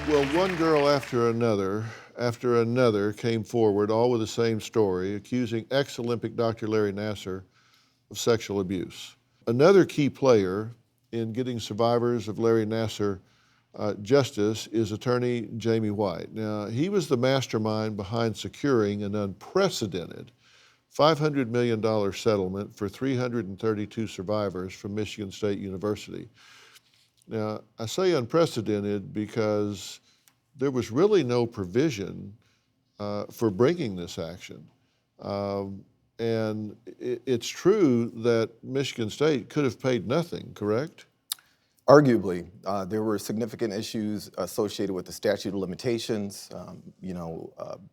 Well, one girl after another came forward, all with the same story, accusing ex-Olympic Dr. Larry Nassar of sexual abuse. Another key player in getting survivors of Larry Nassar justice is attorney Jamie White. Now, he was the mastermind behind securing an unprecedented $500 million settlement for 332 survivors from Michigan State University. Now, I say unprecedented because there was really no provision for bringing this action. And it's true that Michigan State could have paid nothing, correct? Arguably, there were significant issues associated with the statute of limitations.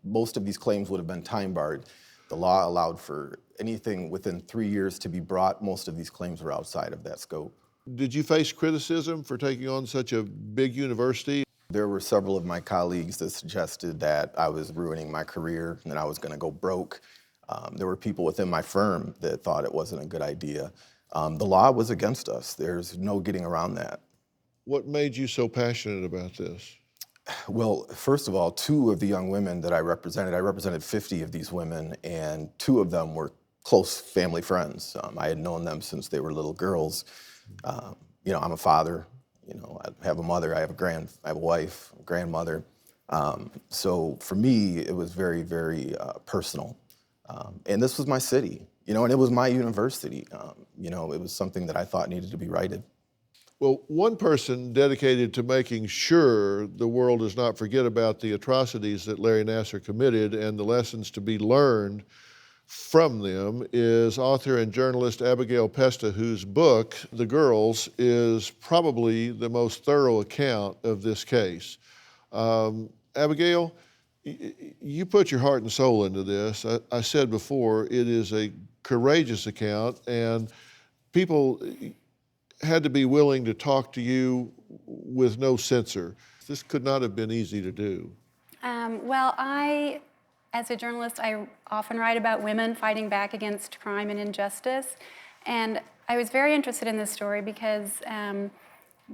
Most of these claims would have been time barred. The law allowed for anything within 3 years to be brought. Most of these claims were outside of that scope. Did you face criticism for taking on such a big university? There were several of my colleagues that suggested that I was ruining my career and that I was going to go broke. There were people within my firm that thought it wasn't a good idea. The law was against us. There's no getting around that. What made you so passionate about this? Well, first of all, two of the young women that I represented 50 of these women, and two of them were close family friends. I had known them since they were little girls. I'm a father. I have a mother. I have a wife, a grandmother. So for me, it was very, very personal. And this was my city, and it was my university. It was something that I thought needed to be righted. Well, one person dedicated to making sure the world does not forget about the atrocities that Larry Nassar committed and the lessons to be learned from them is author and journalist Abigail Pesta, whose book, The Girls, is probably the most thorough account of this case. Abigail, you put your heart and soul into this. I said before, it is a courageous account, and people had to be willing to talk to you with no censor. This could not have been easy to do. As a journalist, I often write about women fighting back against crime and injustice. And I was very interested in this story because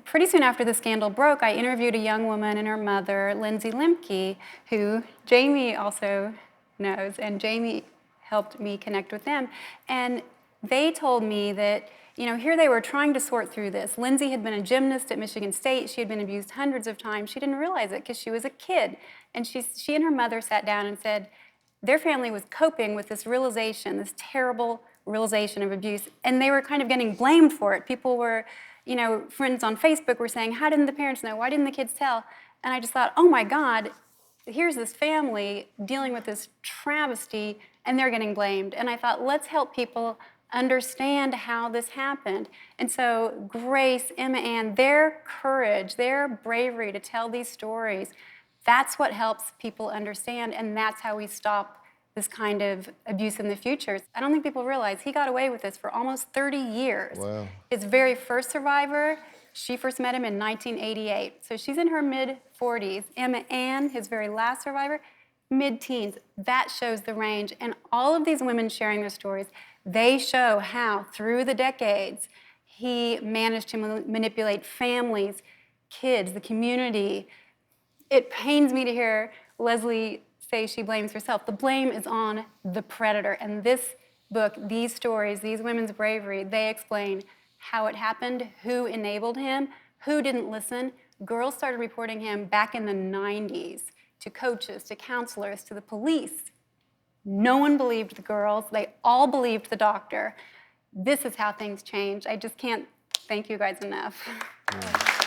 pretty soon after the scandal broke, I interviewed a young woman and her mother, Lindsay Lemke, who Jamie also knows, and Jamie helped me connect with them. And they told me that, here they were trying to sort through this. Lindsay had been a gymnast at Michigan State. She had been abused hundreds of times. She didn't realize it because she was a kid. And she and her mother sat down and said their family was coping with this realization, this terrible realization of abuse, and they were kind of getting blamed for it. People were, friends on Facebook were saying, how didn't the parents know? Why didn't the kids tell? And I just thought, oh my God, here's this family dealing with this travesty, and they're getting blamed. And I thought, let's help people understand how this happened. And so Grace, Emma Ann, their courage, their bravery to tell these stories, that's what helps people understand, and that's how we stop this kind of abuse in the future. I don't think people realize he got away with this for almost 30 years. Wow. His very first survivor, she first met him in 1988. So she's in her mid-40s. Emma Ann, his very last survivor, mid-teens. That shows the range. And all of these women sharing their stories, they show how, through the decades, he managed to manipulate families, kids, the community. It pains me to hear Leslie say she blames herself. The blame is on the predator. And this book, these stories, these women's bravery, they explain how it happened, who enabled him, who didn't listen. Girls started reporting him back in the 90s to coaches, to counselors, to the police. No one believed the girls. They all believed the doctor. This is how things change. I just can't thank you guys enough. Yeah.